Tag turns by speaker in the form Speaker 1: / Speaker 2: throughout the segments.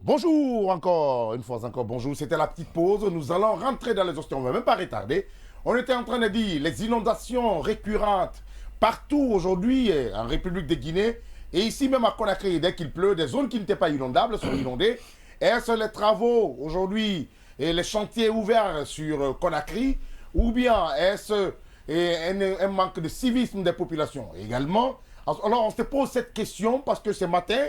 Speaker 1: Bonjour encore, une fois encore, bonjour. C'était la petite pause. Nous allons rentrer dans les questions. On ne va même pas retarder. On était en train de dire les inondations récurrentes partout aujourd'hui en République de Guinée. Et ici même à Conakry, dès qu'il pleut, des zones qui n'étaient pas inondables sont inondées. Est-ce les travaux aujourd'hui et les chantiers ouverts sur Conakry? Ou bien est-ce un manque de civisme des populations également? Alors on se pose cette question parce que ce matin,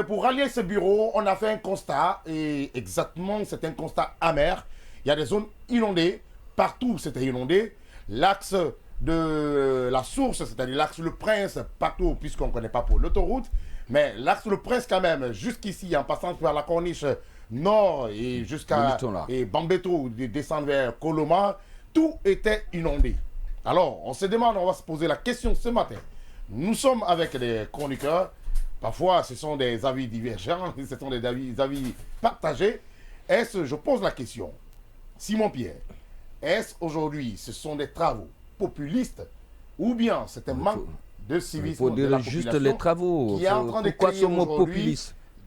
Speaker 1: pour rallier ce bureau, on a fait un constat, et exactement, c'est un constat amer. Il y a des zones inondées, partout c'était inondé. L'axe de la source, c'est-à-dire l'axe Le Prince, partout, puisqu'on ne connaît pas pour l'autoroute, mais l'axe Le Prince quand même, jusqu'ici, en passant par la corniche nord et jusqu'à Bambeto, descendre vers Koloma, tout était inondé. Alors, on se demande, on va se poser la question ce matin. Nous sommes avec les chroniqueurs. Parfois, ce sont des avis divergents, ce sont des avis partagés. Est-ce, je pose la question, Simon Pierre, est-ce aujourd'hui, ce sont des travaux populistes ou bien c'est un manque de civisme de la population
Speaker 2: juste les travaux.
Speaker 1: Qui est en train de créer aujourd'hui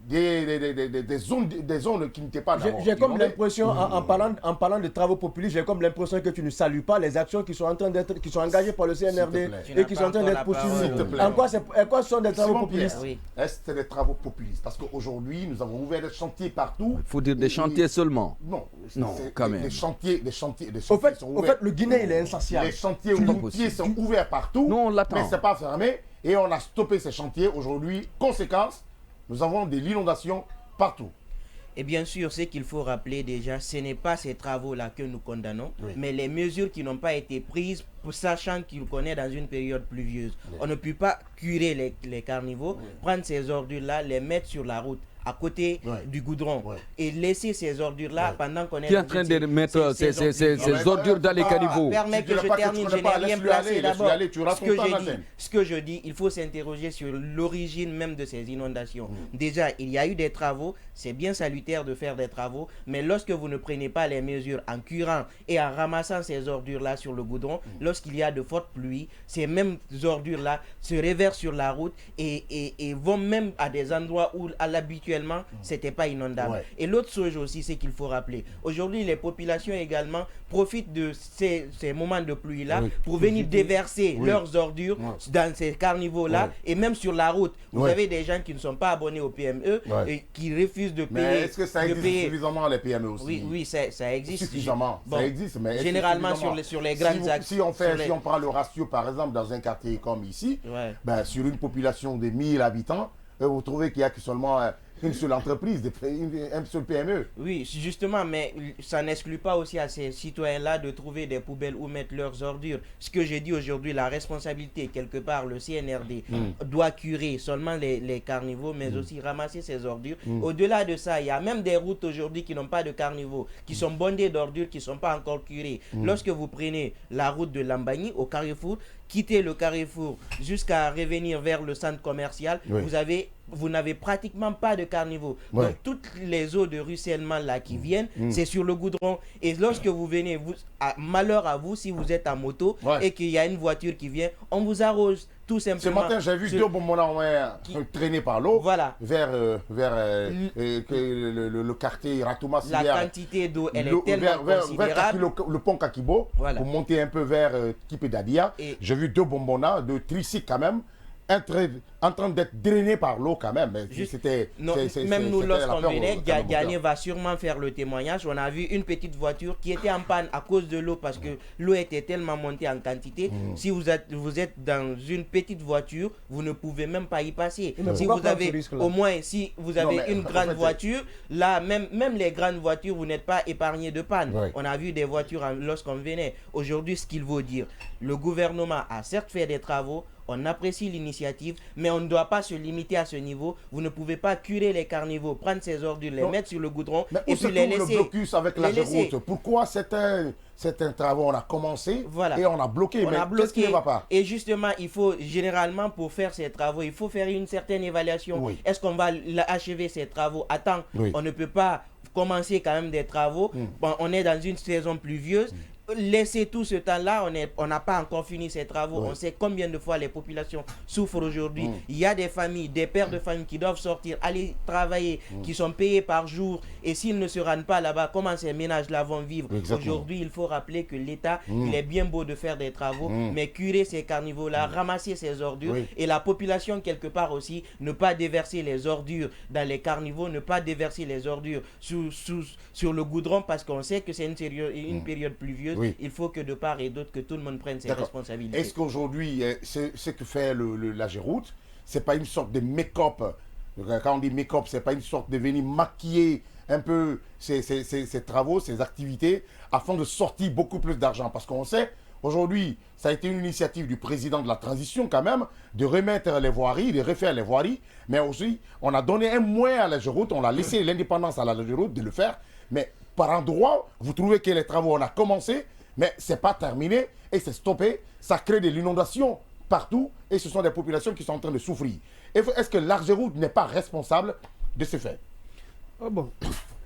Speaker 1: des zones qui n'étaient pas d'abord.
Speaker 3: J'ai comme l'impression, en parlant de travaux populistes, j'ai comme l'impression que tu ne salues pas les actions qui sont en train d'être, qui sont engagées par le CNRD et qui sont en train d'être poursuivies. En quoi ce sont des travaux populistes?
Speaker 1: Est-ce que c'est des travaux populistes? Parce qu'aujourd'hui, nous avons ouvert des chantiers partout.
Speaker 2: Il faut dire des chantiers seulement.
Speaker 1: Non, quand même. Des chantiers sont ouverts.
Speaker 3: Au fait, le Guinée, il est insatiable.
Speaker 1: Les chantiers routiers sont ouverts partout.
Speaker 2: Non, on l'attend.
Speaker 1: Mais ce n'est pas fermé. Et on a stoppé ces chantiers aujourd'hui. Conséquence, nous avons de l'inondation partout.
Speaker 4: Et bien sûr, ce qu'il faut rappeler déjà, ce n'est pas ces travaux-là que nous condamnons, mais les mesures qui n'ont pas été prises, sachant qu'on est dans une période pluvieuse. On ne peut pas curer les carnivaux, prendre ces ordures-là, les mettre sur la route, à côté du goudron, et laisser ces ordures-là pendant qu'on est...
Speaker 2: Qui est en train de mettre ces ordures dans les caniveaux?
Speaker 4: Permets que je termine, je n'ai rien placé d'abord. Ce que je dis, il faut s'interroger sur l'origine même de ces inondations. Déjà, il y a eu des travaux, c'est bien salutaire de faire des travaux, mais lorsque vous ne prenez pas les mesures en curant et en ramassant ces ordures-là sur le goudron, lorsqu'il y a de fortes pluies, ces mêmes ordures-là se réversent sur la route et vont même à des endroits où à l'habituellement c'était pas inondable. Et l'autre chose aussi, c'est qu'il faut rappeler, aujourd'hui les populations également profitent de ces moments de pluie là pour venir déverser leurs ordures dans ces carnivaux là et même sur la route. Vous avez des gens qui ne sont pas abonnés au PME et qui refusent de payer.
Speaker 1: Mais est-ce que ça existe suffisamment les PME aussi?
Speaker 4: Oui, ça existe
Speaker 1: suffisamment. Ça existe, mais
Speaker 4: généralement sur les grandes actions.
Speaker 1: Si on prend le ratio par exemple dans un quartier comme ici, sur une population de 1000 habitants, vous trouvez qu'il n'y a que seulement une seule entreprise, un seul PME.
Speaker 4: Oui, justement, mais ça n'exclut pas aussi à ces citoyens-là de trouver des poubelles où mettre leurs ordures. Ce que j'ai dit aujourd'hui, la responsabilité, quelque part, le CNRD doit curer seulement les carnivaux, mais aussi ramasser ces ordures. Au-delà de ça, il y a même des routes aujourd'hui qui n'ont pas de carnivaux, qui sont bondées d'ordures, qui ne sont pas encore curées. Lorsque vous prenez la route de Lambagny au Carrefour, quittez le Carrefour jusqu'à revenir vers le centre commercial, vous n'avez pratiquement pas de carnivaux. Donc toutes les eaux de ruissellement là qui viennent, c'est sur le goudron. Et lorsque vous venez, malheur à vous si vous êtes en moto et qu'il y a une voiture qui vient, on vous arrose tout simplement.
Speaker 1: Ce matin, j'ai vu deux bonbons traînés par l'eau vers le quartier Ratouma.
Speaker 4: La quantité d'eau, elle est tellement considérable.
Speaker 1: Vers le pont Kakibo, pour monter un peu vers Kipedadia. J'ai vu deux bonbons, deux tricycles quand même, en train d'être drainé par l'eau quand même.
Speaker 4: Même nous, lorsqu'on venait, Gagné va sûrement faire le témoignage. On a vu une petite voiture qui était en panne à cause de l'eau parce que l'eau était tellement montée en quantité. Si vous êtes dans une petite voiture, vous ne pouvez même pas y passer. Si vous avez si vous avez une grande voiture, là, même les grandes voitures, vous n'êtes pas épargné de panne. On a vu des voitures lorsqu'on venait. Aujourd'hui, ce qu'il veut dire, le gouvernement a certes fait des travaux, on apprécie l'initiative, mais on ne doit pas se limiter à ce niveau. Vous ne pouvez pas curer les carnivaux, prendre ces ordures, les mettre sur le goudron et puis les laisser.
Speaker 1: Le blocus avec la route. Pourquoi c'est un travail, on a commencé et on a bloqué. Qu'est-ce qui ne va pas?
Speaker 4: Et justement, il faut généralement pour faire ces travaux, il faut faire une certaine évaluation. Est-ce qu'on va achever ces travaux à temps? On ne peut pas commencer quand même des travaux. Bon, on est dans une saison pluvieuse. laisser tout ce temps-là, on n'a pas encore fini ces travaux. On sait combien de fois les populations souffrent aujourd'hui. Il y a des familles, des pères de famille qui doivent sortir, aller travailler, qui sont payés par jour. Et s'ils ne se rendent pas là-bas, comment ces ménages-là vont vivre? Aujourd'hui, il faut rappeler que l'État, il est bien beau de faire des travaux, mais curer ces carnivaux-là, ramasser ces ordures, et la population, quelque part aussi, ne pas déverser les ordures dans les carnivaux, ne pas déverser les ordures sur le goudron, parce qu'on sait que c'est une période pluvieuse. Il faut que de part et d'autre, que tout le monde prenne ses responsabilités.
Speaker 1: Est-ce qu'aujourd'hui, ce que fait la Géroute, c'est pas une sorte de make-up? Quand on dit make-up, c'est pas une sorte de venir maquiller un peu ces travaux, ces activités, afin de sortir beaucoup plus d'argent? Parce qu'on sait, aujourd'hui, ça a été une initiative du président de la transition quand même, de remettre les voiries, de refaire les voiries, mais aussi, on a donné un moyen à la Géroute, on a laissé l'indépendance à la Géroute de le faire, mais par endroit, vous trouvez que les travaux, on a commencé, mais ce n'est pas terminé et c'est stoppé. Ça crée de l'inondation partout et ce sont des populations qui sont en train de souffrir. Est-ce que l'Argeroute n'est pas responsable de ce fait?
Speaker 5: Bon,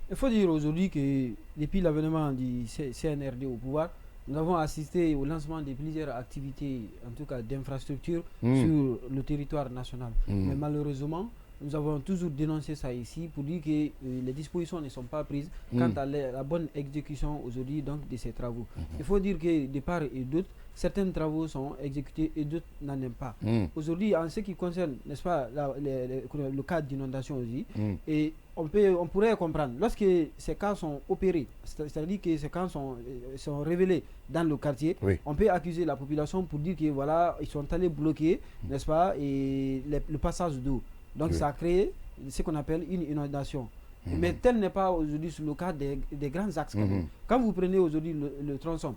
Speaker 5: il faut dire aujourd'hui que depuis l'avènement du CNRD au pouvoir, nous avons assisté au lancement de plusieurs activités, en tout cas d'infrastructures, sur le territoire national. Mais malheureusement, nous avons toujours dénoncé ça ici pour dire que les dispositions ne sont pas prises quant à la bonne exécution aujourd'hui de ces travaux. Il faut dire que de part et d'autre, certains travaux sont exécutés et d'autres n'en aiment pas. Aujourd'hui, en ce qui concerne, n'est-ce pas, le cas d'inondation aussi, et on pourrait comprendre, lorsque ces cas sont opérés, c'est-à-dire que ces cas sont révélés dans le quartier, on peut accuser la population pour dire que voilà, ils sont allés bloquer, n'est-ce pas, et le passage d'eau. Donc ça a créé ce qu'on appelle une inondation. Mais tel n'est pas aujourd'hui le cas des grands axes. Quand vous prenez aujourd'hui le tronçon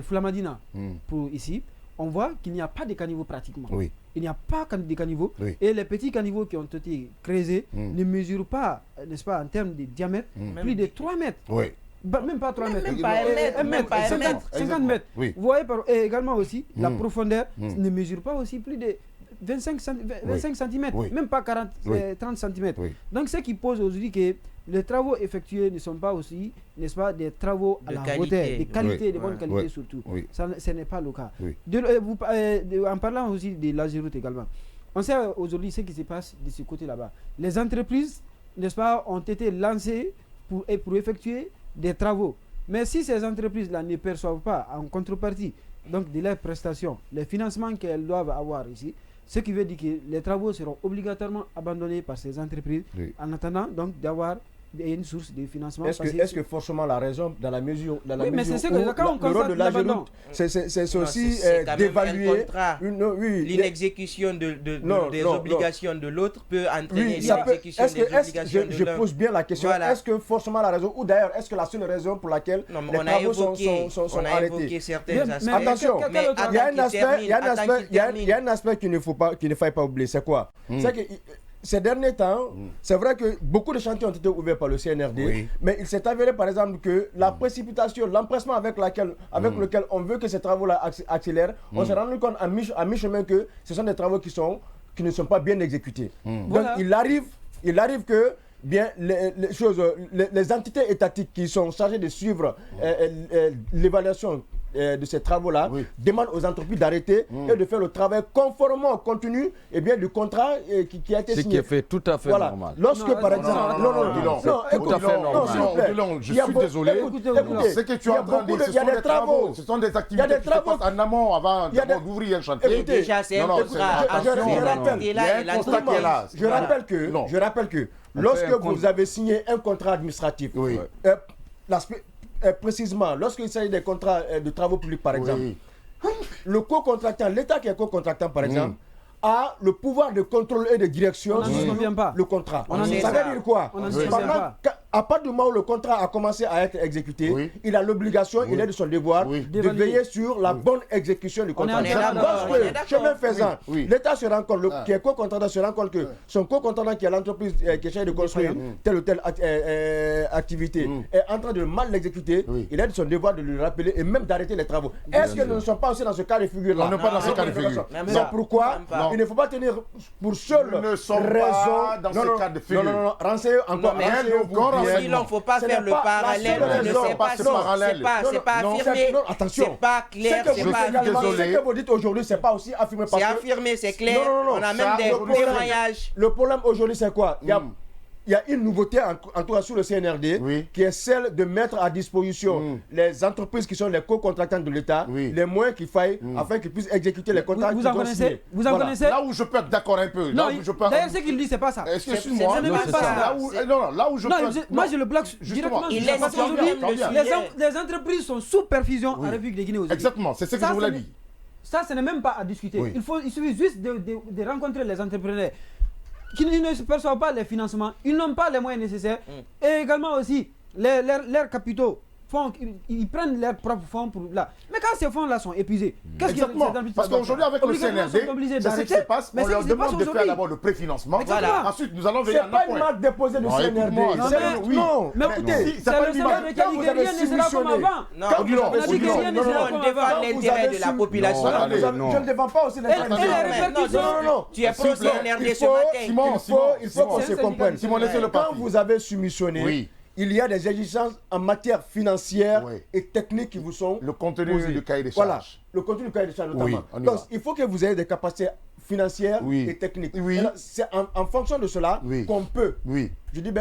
Speaker 5: Flamadina pour ici, on voit qu'il n'y a pas de caniveaux pratiquement. Il n'y a pas de caniveaux. Et les petits caniveaux qui ont été creusés ne mesurent pas, n'est-ce pas, en termes de diamètre, plus de 3 mètres. Même pas 3 mètres.
Speaker 4: Même pas 1 mètre.
Speaker 5: 50 mètres. Vous voyez, et également aussi, la profondeur ne mesure pas aussi plus de 25 cm, même pas 30 cm. Donc, ce qui pose aujourd'hui que les travaux effectués ne sont pas aussi, n'est-ce pas, des travaux à la hauteur, de qualité, de bonne qualité surtout. Ça, ce n'est pas le cas. En parlant aussi de l'Argeroute également, on sait aujourd'hui ce qui se passe de ce côté là-bas. Les entreprises, n'est-ce pas, ont été lancées pour effectuer des travaux. Mais si ces entreprises-là ne perçoivent pas en contrepartie donc de leurs prestations, les financements qu'elles doivent avoir ici, ce qui veut dire que les travaux seront obligatoirement abandonnés par ces entreprises en attendant donc d'avoir une source de financement.
Speaker 3: Est-ce que forcément la raison, dans la mesure où
Speaker 5: mais c'est que quand on
Speaker 3: le rôle de l'Argeroute, c'est aussi d'évaluer
Speaker 4: l'inexécution des obligations de l'autre peut entraîner l'exécution des obligations de l'un.
Speaker 3: Je pose bien la question, est-ce que forcément la raison, ou d'ailleurs est-ce que la seule raison pour laquelle les travaux sont arrêtés?
Speaker 4: On a évoqué certains aspects.
Speaker 3: Attention, il y a un aspect qu'il ne faille pas oublier, c'est quoi? C'est que ces derniers temps, c'est vrai que beaucoup de chantiers ont été ouverts par le CNRD, mais il s'est avéré par exemple que la précipitation, l'empressement avec lequel on veut que ces travaux-là accélèrent, on s'est rendu compte à mi-chemin que ce sont des travaux qui ne sont pas bien exécutés. Donc il arrive que les entités étatiques qui sont chargées de suivre l'évaluation de ces travaux-là demandent aux entreprises d'arrêter et de faire le travail conformément au contenu du contrat qui a été signé.
Speaker 2: Ce qui est fait tout à fait normal.
Speaker 3: Lorsque par exemple...
Speaker 1: Je suis désolé. Ce que tu es en train de dire, ce sont des travaux. Ce sont des activités qui se passent en amont avant d'ouvrir un chantier.
Speaker 4: Déjà, c'est un contrat.
Speaker 3: Je rappelle que lorsque vous avez signé un contrat administratif, précisément, lorsqu'il s'agit des contrats de travaux publics, par exemple, le co-contractant, l'État qui est co-contractant, par exemple, a le pouvoir de contrôle et de direction sur le contrat. Ça veut dire quoi? À partir du moment où le contrat a commencé à être exécuté, il a l'obligation, il est de son devoir de veiller sur la bonne exécution du contrat. Lorsque, chemin faisant, l'État se rend compte, qui est co-contractant se rend compte que son co-contractant qui est l'entreprise qui essaie de construire telle ou telle activité est en train de mal l'exécuter, il est de son devoir de lui rappeler et même d'arrêter les travaux. Est-ce que nous ne sommes pas aussi dans ce cas de figure-là?
Speaker 1: On n'est pas dans ce cas de figure.
Speaker 3: Donc pourquoi il ne faut pas tenir pour seule raison...
Speaker 1: Nous ne sommes pas dans ce cas de figure.
Speaker 3: Renseignez encore.
Speaker 4: aussi, il ne faut pas faire le parallèle. C'est pas affirmé.
Speaker 3: Attention.
Speaker 4: C'est pas clair.
Speaker 3: Ce que vous dites aujourd'hui, c'est pas aussi affirmé.
Speaker 4: C'est affirmé, c'est clair. On a même des témoignages.
Speaker 3: Le problème aujourd'hui, c'est quoi? Il y a une nouveauté, en tout cas sur le CNRD, qui est celle de mettre à disposition les entreprises qui sont les co-contractants de l'État, les moyens qu'il faille afin qu'ils puissent exécuter les contrats.
Speaker 5: Vous en connaissez? Vous en connaissez?
Speaker 1: Là où je peux être d'accord un peu.
Speaker 5: D'ailleurs, ce qu'il dit, c'est pas ça.
Speaker 1: Excuse-moi.
Speaker 5: Ce n'est même pas ça.
Speaker 1: Là où je peux.
Speaker 5: Moi, je le bloque directement. Les entreprises sont sous perfusion en République de Guinée aujourd'hui.
Speaker 1: Exactement, c'est ce que je voulais dire.
Speaker 5: Ça, ce n'est même pas à discuter. Il suffit juste de rencontrer les entrepreneurs qui ne perçoivent pas les financements, ils n'ont pas les moyens nécessaires. Et également aussi, leurs capitaux, ils prennent leurs propres fonds pour là. Mais quand ces fonds-là sont épuisés, qu'est-ce qu'ils
Speaker 1: font? Parce qu'aujourd'hui, avec le CNRD, c'est ce qui se passe. On leur demande de faire d'abord le préfinancement. Ensuite, nous allons venir à un point.
Speaker 3: C'est pas une marque déposée du CNRD.
Speaker 1: Non,
Speaker 5: mais écoutez, c'est le CNRD qui a dit que rien ne sera comme avant.
Speaker 4: On a dit que rien ne sera comme avant. L'intérêt de la population.
Speaker 3: Je ne défends pas aussi l'intérêt de la population.
Speaker 4: Non, tu es pro CNRD ce matin.
Speaker 3: Il faut qu'on se comprenne. Quand vous avez soumissionné, il y a des exigences en matière financière et technique qui vous sont
Speaker 1: le contenu du cahier des charges.
Speaker 3: Voilà, le contenu du cahier des charges notamment. Donc, il faut que vous ayez des capacités financières et techniques. C'est en fonction de cela qu'on peut. Je dis,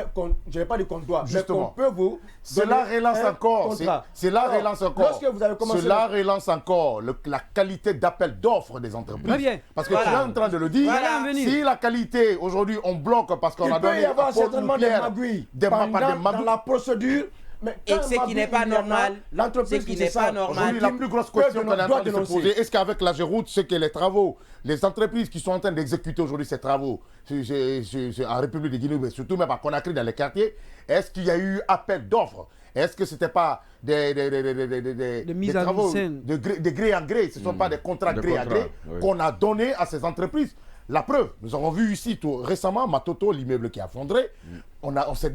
Speaker 3: je n'ai pas dit qu'on doit, mais qu'on peut vous.
Speaker 1: Cela relance encore. Cela relance encore.
Speaker 3: Lorsque vous avez commencé.
Speaker 1: Cela relance encore la qualité d'appel d'offres des entreprises. Parce que tu es en train de le dire. Si la qualité, aujourd'hui, on bloque parce qu'on a donné.
Speaker 3: Il peut y avoir certainement des magouilles. Dans la procédure.
Speaker 4: Et ce qui n'est pas normal.
Speaker 3: L'entreprise qui n'est pas normal.
Speaker 1: Aujourd'hui, la plus grosse question qu'on est en train de se poser, est-ce qu'avec la Géroute, c'est que les travaux, les entreprises qui sont en train d'exécuter aujourd'hui ces travaux en République de Guinée, mais surtout même à Conakry dans les quartiers, est-ce qu'il y a eu appel d'offres? Est-ce que ce n'était pas des travaux de gré en gré? Ce ne sont pas des contrats gré à gré qu'on a donnés à ces entreprises? La preuve, nous avons vu ici récemment Matoto, l'immeuble qui a effondré. On s'est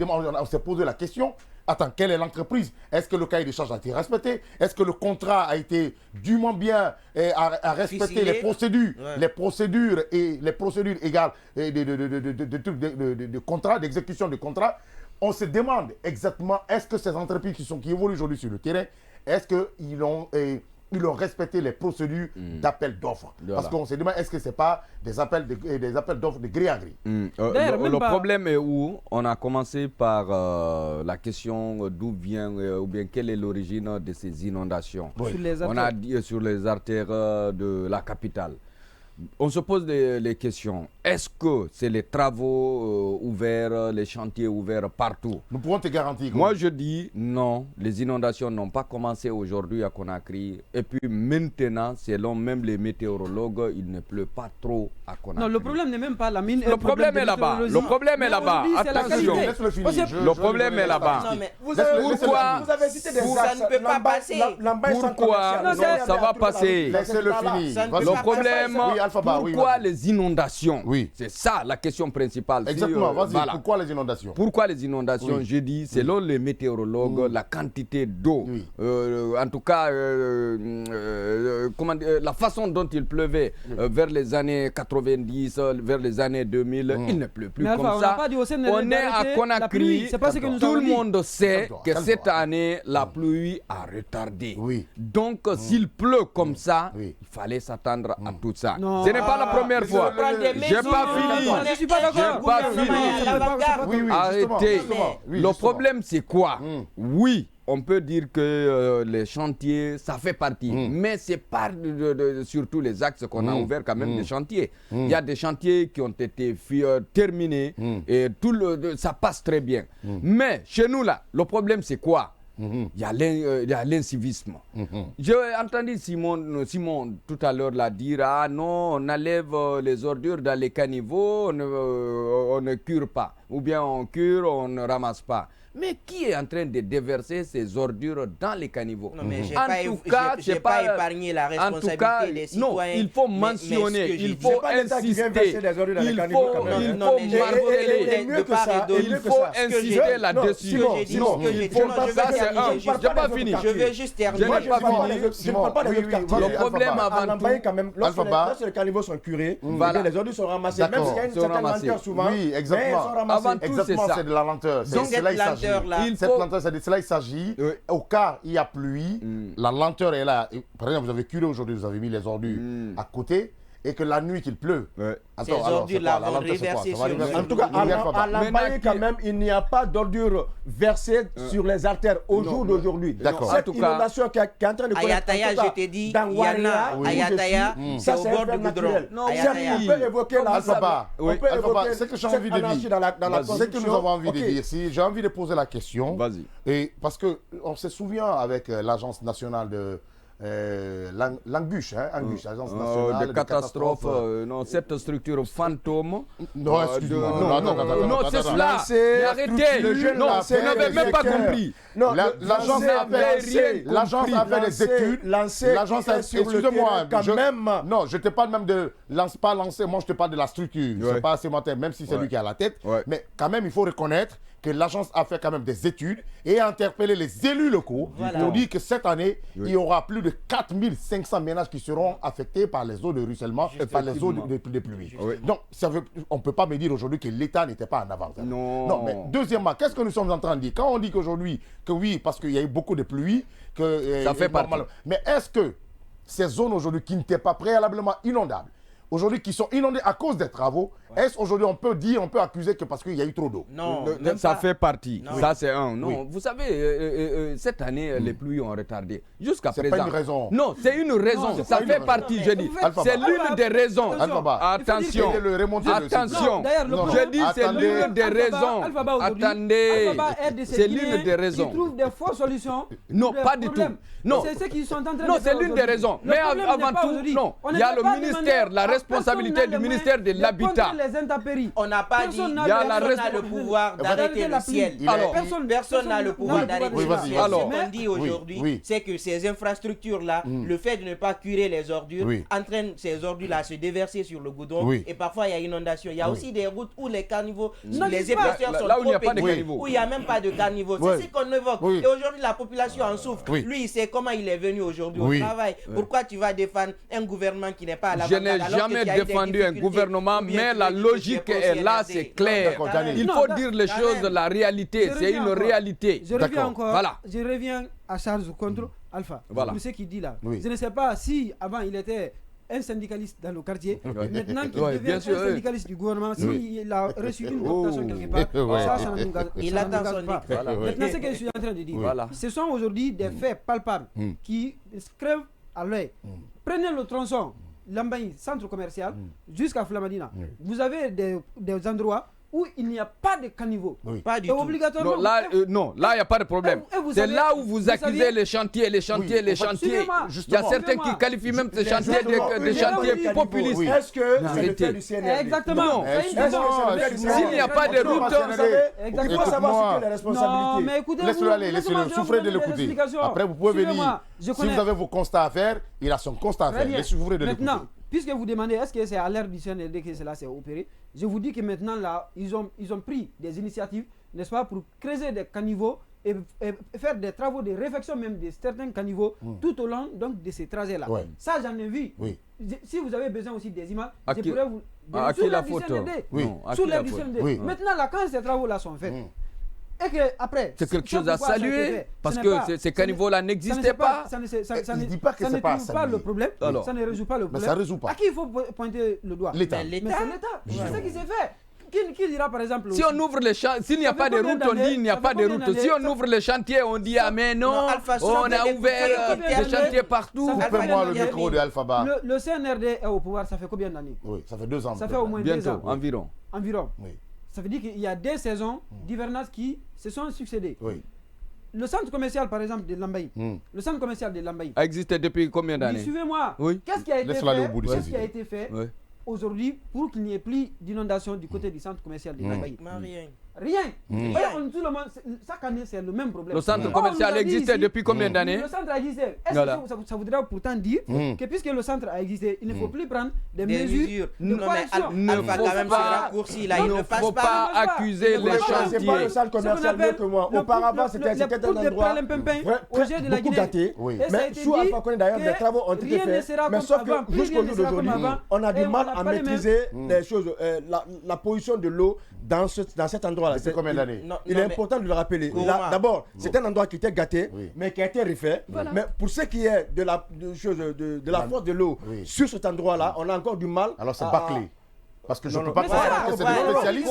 Speaker 1: posé la question. Attends, quelle est l'entreprise? Est-ce que le cahier des charges a été respecté? Est-ce que le contrat a été dûment bien à respecter les procédures égales de contrat, d'exécution de contrat? On se demande exactement, est-ce que ces entreprises qui évoluent aujourd'hui sur le terrain, est-ce qu'ils ont respecté les procédures d'appel d'offres. Parce qu'on se demande, est-ce que ce n'est pas des appels d'offres de gré à gré?
Speaker 2: Le problème est où on a commencé par la question d'où vient ou bien quelle est l'origine de ces inondations. On a dit sur les artères de la capitale. On se pose les questions. Est-ce que c'est les travaux ouverts, les chantiers ouverts partout?
Speaker 1: Nous pouvons te garantir.
Speaker 2: Moi, je dis non. Les inondations n'ont pas commencé aujourd'hui à Conakry. Et puis maintenant, selon même les météorologues, il ne pleut pas trop à Conakry.
Speaker 5: Non, le problème n'est même pas la mine.
Speaker 2: Le problème est là-bas. Le problème est là-bas. Attention. Le problème est là-bas.
Speaker 3: Pourquoi vous avez cité des
Speaker 4: ça ne peut pas passer.
Speaker 2: Pourquoi ça va passer?
Speaker 1: Laissez-le finir.
Speaker 2: Le problème, pourquoi les inondations? C'est ça la question principale.
Speaker 1: Exactement, vas-y, pourquoi les inondations?
Speaker 2: Pourquoi les inondations? J'ai dit, selon les météorologues, la quantité d'eau, en tout cas, la façon dont il pleuvait vers les années 90, vers les années 2000, il ne pleut plus comme ça. On est à Conakry, tout le monde sait que cette année, la pluie a retardé. Donc, s'il pleut comme ça, il fallait s'attendre à tout ça. Ce n'est pas la première fois. J'ai pas fini.
Speaker 5: Je ne suis pas d'accord.
Speaker 2: Arrêtez. Le problème, c'est quoi? Oui, on peut dire que les chantiers, ça fait partie. Mais ce n'est pas sur tous les axes qu'on a ouvert quand même des chantiers. Il y a des chantiers qui ont été terminés et ça passe très bien. Mais chez nous, là, le problème, c'est quoi? Il y a l'incivisme. J'ai entendu Simon tout à l'heure dire, ah non, on enlève les ordures dans les caniveaux, on ne cure pas. Ou bien on cure, on ne ramasse pas. Mais qui est en train de déverser ces ordures dans les caniveaux?
Speaker 4: Non, mais je n'ai pas épargné la responsabilité des citoyens.
Speaker 2: Non, il faut mentionner, il faut insister, il faut insister là-dessus. Je n'ai pas fini.
Speaker 4: Je veux juste terminer.
Speaker 3: Je ne parle pas des autres quartiers.
Speaker 2: Le problème avant tout,
Speaker 3: lorsque les caniveaux sont curés, les ordures sont ramassées, même s'il y a une certaine lenteur souvent.
Speaker 1: Oui, exactement.
Speaker 2: Avant tout, c'est ça.
Speaker 1: C'est de la lenteur. C'est là il s'agit. lenteur-là. Cette lenteur, c'est de cela il s'agit. Au cas où il y a pluie, la lenteur est là. Par exemple, vous avez curé aujourd'hui, vous avez mis les ordures à côté. Et que la nuit qu'il pleut.
Speaker 4: Ces ordures-là vont reverser sur
Speaker 3: En tout cas, à Lambaye, quand même, il n'y a pas d'ordures versées sur les artères au jour d'aujourd'hui.
Speaker 1: D'accord.
Speaker 3: Cette inondation qui est en train de connaître.
Speaker 4: Ayataya, je t'ai dit, il y en a. Ayataya, c'est au bord du goudron.
Speaker 3: On peut évoquer
Speaker 1: Alphaba. C'est que j'ai envie de dire. C'est que nous avons envie de dire. Si j'ai envie de poser la question. Et parce qu'on se souvient avec l'Agence nationale de. L'Anguche, l'Agence nationale
Speaker 2: de catastrophes. Non, cette structure fantôme.
Speaker 1: Non, excuse-moi.
Speaker 2: Non, c'est cela. Mais arrêtez. Non, vous n'avez même pas compris.
Speaker 1: L'agence a fait des études. L'agence a, excusez-moi, non, je te parle même de pas lancer. Moi, je te parle de la structure. Je ne sais pas sémantique, même si c'est lui qui a la tête. Mais quand même, il faut reconnaître que l'agence a fait quand même des études et a interpellé les élus locaux pour dire que cette année, il y aura plus de 4500 ménages qui seront affectés par les eaux de ruissellement et par les eaux de pluie. Donc, on ne peut pas me dire aujourd'hui que l'État n'était pas en avance. Non, mais deuxièmement, qu'est-ce que nous sommes en train de dire? Quand on dit qu'aujourd'hui, que oui, parce qu'il y a eu beaucoup de pluie, que
Speaker 2: ça fait partie.
Speaker 1: Mais est-ce que ces zones aujourd'hui qui n'étaient pas préalablement inondables, aujourd'hui qui sont inondées à cause des travaux, est-ce aujourd'hui on peut dire, on peut accuser que parce qu'il y a eu trop d'eau?
Speaker 4: Non,
Speaker 2: ça fait partie. Non. Ça c'est un. Non, vous savez, cette année les pluies ont retardé. Jusqu'à présent.
Speaker 1: C'est pas une raison.
Speaker 2: Non, c'est une raison. Ça fait partie, je dis. C'est l'une des raisons. Attention. Attention. Je dis c'est l'une des raisons. Attendez. C'est l'une des raisons.
Speaker 5: Ils trouvent des fausses solutions.
Speaker 2: Non, pas du tout. Non,
Speaker 5: c'est ce qu'ils sont en train de faire.
Speaker 2: Non, c'est l'une des raisons. Mais avant tout, non. Il y a le ministère, la responsabilité du ministère de l'Habitat.
Speaker 4: On n'a pas dit personne n'a le pouvoir d'arrêter le ciel. Personne n'a le pouvoir d'arrêter le ciel. Ce qu'on dit aujourd'hui, c'est que ces infrastructures-là, le fait de ne pas curer les ordures, entraîne ces ordures-là à se déverser sur le goudron. Et parfois, il y a inondation. Il y a aussi des routes où les caniveaux, les épaisseurs sont trop petits, où il n'y a même pas de caniveaux. C'est ce qu'on évoque. Et aujourd'hui, la population en souffre. Lui, il sait comment il est venu aujourd'hui au travail. Pourquoi tu vas défendre un gouvernement qui n'est pas à la
Speaker 2: Je n'ai jamais défendu un gouvernement, mais la logique est là, c'est clair. Il faut dire les choses, la réalité, c'est une réalité.
Speaker 5: Je reviens encore, je reviens à Charles contre Alpha. Tout ce qu'il dit là. Je ne sais pas si avant il était un syndicaliste dans le quartier, maintenant qu'il devient un syndicaliste du gouvernement, s'il a reçu une cooptation quelque part, ça ne nous engage pas. Maintenant, ce que je suis en train de dire, ce sont aujourd'hui des faits palpables qui crèvent à l'œil. Prenez le tronçon Lambaye, centre commercial, jusqu'à Flamadina. Vous avez des endroits où il n'y a pas de caniveau.
Speaker 4: Pas du tout.
Speaker 5: Obligatoirement.
Speaker 2: Non, là, il n'y a pas de problème. C'est là où vous accusez les chantiers. Il y a certains qui qualifient même ces chantiers de chantiers populistes.
Speaker 3: Est-ce que c'est le fait du CNRD?
Speaker 5: Exactement.
Speaker 2: S'il n'y a pas de route,
Speaker 3: il faut savoir ce que les responsabilités.
Speaker 5: Non, mais écoutez,
Speaker 1: laissez-le aller, laissez-le, souffrez de l'écouter. Après, vous pouvez venir. Si vous avez vos constats à faire, il a son constat à faire. Laissez-le de l'écouter.
Speaker 5: Maintenant, puisque vous demandez est-ce que c'est à l'ère du CNRD que cela s'est opéré, je vous dis que maintenant là, ils ont pris des initiatives, n'est-ce pas, pour creuser des caniveaux et faire des travaux de réfection même de certains caniveaux tout au long donc, de ces trajets-là. Ça, j'en ai vu. Si vous avez besoin aussi des images, je pourrais vous...
Speaker 2: Sous l'ère du CNRD.
Speaker 5: Sous l'ère du CNRD. Maintenant là, quand ces travaux-là sont faits, et que après,
Speaker 2: c'est quelque chose à saluer parce que ces caniveaux-là n'existaient pas.
Speaker 5: Ça ne dit pas que c'est pas le problème. Ça ne résout pas le problème.
Speaker 1: Mais ça résout pas.
Speaker 5: À qui il faut pointer le doigt?
Speaker 1: L'État.
Speaker 5: Mais c'est l'État. C'est ce qui s'est fait. Qui dira par exemple
Speaker 2: si on ouvre les chantiers, s'il n'y a pas de route, on dit il n'y a pas de route. Si on ouvre les chantiers, on dit ah mais non, on a ouvert des chantiers partout.
Speaker 1: Coupez-moi le micro de Alphaba.
Speaker 5: Le CNRD est au pouvoir, ça fait combien d'années?
Speaker 1: Oui, ça fait 2 ans.
Speaker 5: Ça fait au moins 2 ans.
Speaker 2: Environ.
Speaker 5: Oui. Ça veut dire qu'il y a des saisons d'hivernage qui se sont succédées. Le centre commercial, par exemple, de Lambaye, le centre commercial de Lambaye
Speaker 2: a existé depuis combien d'années?
Speaker 5: Suivez-moi. Qu'est-ce qui a été fait aujourd'hui pour qu'il n'y ait plus d'inondation du côté du centre commercial de Lambaye? Rien. Tout le monde, chaque année, c'est le même problème.
Speaker 2: Le centre commercial existait depuis combien d'années?
Speaker 5: Le centre a existé. Est-ce que ça voudrait pourtant dire que puisque le centre a existé, il ne faut plus prendre des mesures de correction?
Speaker 2: Il ne faut pas accuser les chantiers.
Speaker 3: C'est pas le centre commercial mieux que moi. Auparavant, c'était un endroit beaucoup gâté. Mais sous Alpha Condé, d'ailleurs, des travaux ont été faits. Mais sauf que jusqu'au jour d'aujourd'hui, on a du mal à maîtriser les choses, la pollution de l'eau dans cet endroit. endroit-là.
Speaker 1: Depuis combien d'années?
Speaker 3: Il est important de le rappeler. D'abord, c'est un endroit qui était gâté, mais qui a été refait. Mais pour ce qui est de la force de l'eau sur cet endroit-là, on a encore du mal.
Speaker 1: Alors c'est bâclé. Parce que je ne peux pas croire que c'est des spécialistes.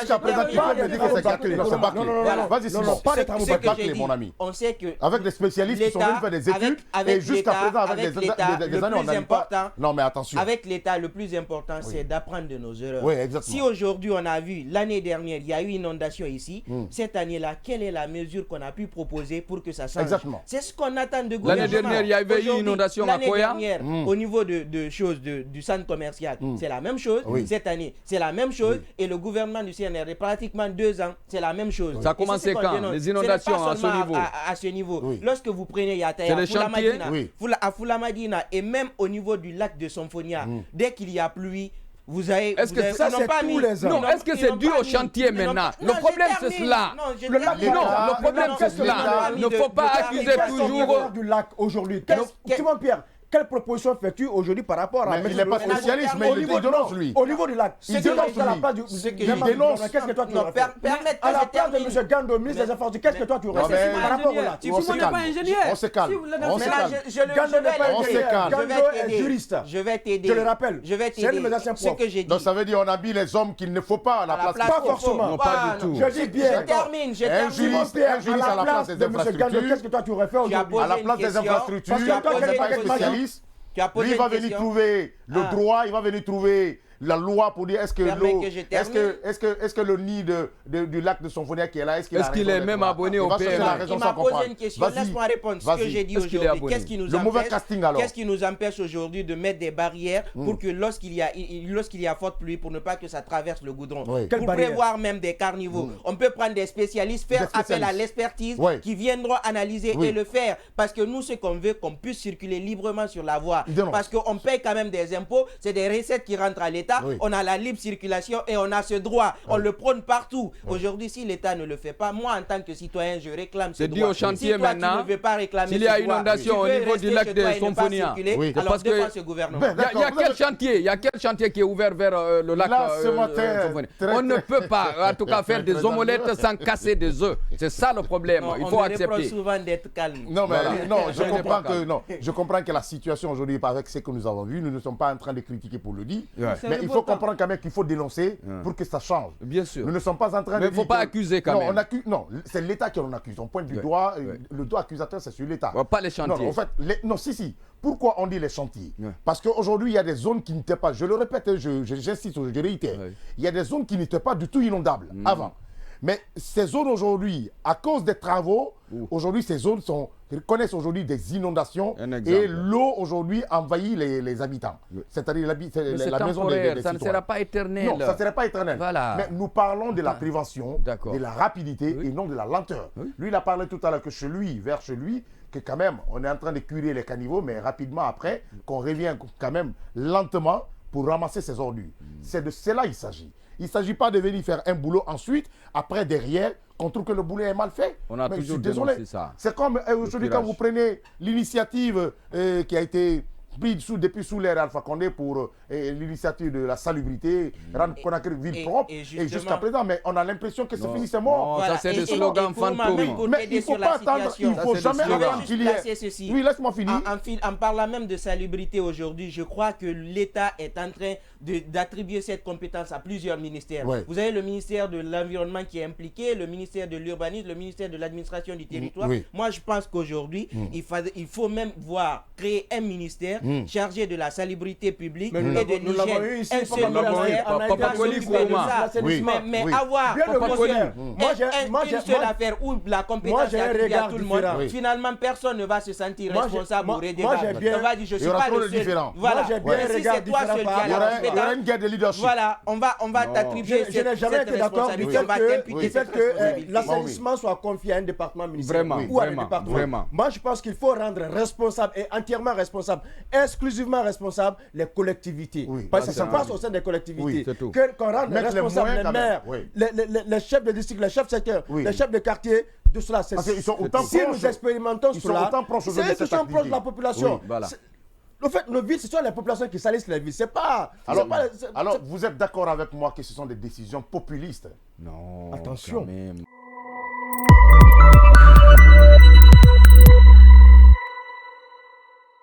Speaker 1: Jusqu'à présent, qui peut me dire que c'est bâclé? Non, c'est bâclé. Vas-y, Simon.
Speaker 3: Pas des travaux
Speaker 1: bâclés, mon ami.
Speaker 4: On sait que
Speaker 1: avec des spécialistes qui sont venus faire des études et jusqu'à présent, avec des années, on n'a pas. Non, mais attention.
Speaker 4: Avec l'État, le plus important, c'est d'apprendre de nos erreurs.
Speaker 1: Oui, exactement.
Speaker 4: Si aujourd'hui, on a vu, l'année dernière, il y a eu une inondation ici, cette année-là, quelle est la mesure qu'on a pu proposer pour que ça change?
Speaker 1: Exactement.
Speaker 4: C'est ce qu'on attend de gouvernement.
Speaker 2: L'année dernière, il y avait eu une inondation à Koya.
Speaker 4: L'année dernière, au niveau du centre commercial, c'est la même chose. Cette année, c'est la même chose. Et le gouvernement du CNRD, pratiquement 2 ans, c'est la même chose.
Speaker 2: Ça a commencé quand? Les inondations à ce niveau?
Speaker 4: À ce niveau. Lorsque vous prenez Yataya, à Foulamadina et même au niveau du lac de Sonfonia, dès qu'il y a pluie, vous avez.
Speaker 3: Est-ce que ça, c'est tous les ans?
Speaker 2: Non, est-ce que c'est dû au chantier maintenant? Le problème, c'est cela. Le problème, c'est cela. Il ne faut pas accuser toujours.
Speaker 3: Du lac aujourd'hui. Simon Pierre, quelle proposition fais-tu aujourd'hui par rapport à...
Speaker 1: Mais il n'est pas spécialiste, mais il dénonce lui.
Speaker 3: Au niveau du lac.
Speaker 1: Il dénonce lui. Il dénonce.
Speaker 3: Qu'est-ce que toi tu aurais fait? À la place de M. Gando, ministre des Affaires, qu'est-ce que toi tu aurais fait par rapport au lac?
Speaker 1: On se calme. On se calme.
Speaker 3: Gando n'est pas ingénieur. Gando est juriste.
Speaker 4: Je vais t'aider.
Speaker 3: Je le rappelle.
Speaker 4: Je vais t'aider.
Speaker 3: C'est mes anciens profs.
Speaker 1: Donc ça veut dire on habille les hommes qu'il ne faut pas à la place.
Speaker 3: Pas forcément.
Speaker 2: Non, pas du tout.
Speaker 3: Je dis bien.
Speaker 4: Je termine.
Speaker 1: Un juriste à la place des infrastructures.
Speaker 3: Qu'est-ce que toi tu aurais fait aujourd'hui?
Speaker 1: À la place des infrastructures, il n'est pas spécialiste. Lui, il va venir trouver le droit, il va venir trouver la loi pour dire est-ce que l'eau, est-ce que le nid du lac de Sonfonia qui est là, est-ce qu'il
Speaker 2: est même abonné au PM?
Speaker 4: Il m'a posé une question, laisse-moi répondre. Ce que j'ai dit aujourd'hui, qu'est-ce qui nous empêche aujourd'hui de mettre des barrières pour que lorsqu'il y a forte pluie, pour ne pas que ça traverse le goudron, pour prévoir même des carnivaux, on peut prendre des spécialistes, faire appel à l'expertise qui viendront analyser et le faire, parce que nous, ce qu'on veut, qu'on puisse circuler librement sur la voie, parce qu'on paye quand même des impôts, c'est des recettes qui rentrent à l'État. On a la libre circulation et on a ce droit. On le prône partout. Aujourd'hui, si l'État ne le fait pas, moi, en tant que citoyen, je réclame ce droit.
Speaker 2: C'est dit au chantier
Speaker 4: si toi,
Speaker 2: maintenant.
Speaker 4: Tu ne veux pas réclamer
Speaker 2: s'il y a une inondation au niveau du lac de Sonfonia,
Speaker 4: alors défends ce gouvernement.
Speaker 2: Il y a quel chantier qui est ouvert vers le lac Sonfonia? On ne peut pas, en tout cas, faire des omelettes sans casser des œufs. C'est ça le problème. Il faut accepter.
Speaker 4: On me reproche souvent d'être calme.
Speaker 1: Non, mais non, je comprends que la situation aujourd'hui, avec ce que nous avons vu, nous ne sommes pas en train de critiquer pour le dire. Mais il faut comprendre quand même qu'il faut dénoncer pour que ça change.
Speaker 2: Bien sûr.
Speaker 1: Nous ne sommes pas en train de dire...
Speaker 2: Mais il ne faut pas accuser quand même.
Speaker 1: Non, c'est l'État qui en accuse. On pointe du doigt, le doigt accusateur, c'est sur l'État.
Speaker 2: Pas les chantiers.
Speaker 1: Non, en fait, si. Pourquoi on dit les chantiers? Parce qu'aujourd'hui, il y a des zones qui n'étaient pas, je le répète, j'insiste, je réitère, il y a des zones qui n'étaient pas du tout inondables avant. Mais ces zones aujourd'hui, à cause des travaux, aujourd'hui, ces zones connaissent aujourd'hui des inondations et l'eau aujourd'hui envahit les habitants. C'est-à-dire la maison des
Speaker 2: ça ne sera pas éternel.
Speaker 1: Non, ça ne sera pas éternel.
Speaker 2: Voilà.
Speaker 1: Mais nous parlons de la prévention, de la rapidité et non de la lenteur. Lui, il a parlé tout à l'heure que vers chez lui, que quand même, on est en train de curer les caniveaux, mais rapidement après, qu'on revient quand même lentement pour ramasser ces ordures. C'est de cela qu'il s'agit. Il ne s'agit pas de venir faire un boulot ensuite, après derrière, qu'on trouve que le boulot est mal fait.
Speaker 2: On a toujours dénoncé ça.
Speaker 1: C'est comme aujourd'hui quand vous prenez l'initiative qui a été prise depuis sous l'ère Alpha Condé pour l'initiative de la salubrité, rendre Conakry ville propre. Et jusqu'à présent, mais on a l'impression que c'est fini, c'est mort.
Speaker 2: Ça c'est des slogans fantômes.
Speaker 1: Mais il ne faut pas attendre, il ne faut jamais attendre qu'il y ait... Oui, laisse-moi finir.
Speaker 4: En parlant même de salubrité aujourd'hui, je crois que l'État est en train d'attribuer cette compétence à plusieurs ministères. Vous avez le ministère de l'Environnement qui est impliqué, le ministère de l'Urbanisme, le ministère de l'Administration du Territoire. Moi, je pense qu'aujourd'hui, il faut même créer un ministère chargé de la salubrité publique et de l'hygiène. Un seul ministère. Mais avoir une seule affaire où la compétence est attribuée à tout le monde, finalement, personne ne va se sentir responsable ou redevable. On va dire, je ne suis pas le seul. Voilà. Si c'est toi seul qui a la compétence,
Speaker 1: il y aura une guerre de leadership.
Speaker 4: Voilà, on va t'attribuer cette responsabilité.
Speaker 3: Du fait que l'assainissement soit confié à un département ministériel ou à un département. Moi, je pense qu'il faut rendre responsable et entièrement responsable, exclusivement responsable, les collectivités. Parce que ça passe au sein des collectivités. Qu'on rende responsable les maires, les chefs de district, les chefs de secteur, les chefs de quartier, de cela. Si nous expérimentons cela, c'est ce sont proches de la population. En fait, nos villes, ce sont les populations qui salissent les villes. C'est pas...
Speaker 1: Alors, vous êtes d'accord avec moi que ce sont des décisions populistes?
Speaker 2: Non.
Speaker 3: Attention.
Speaker 2: Quand même.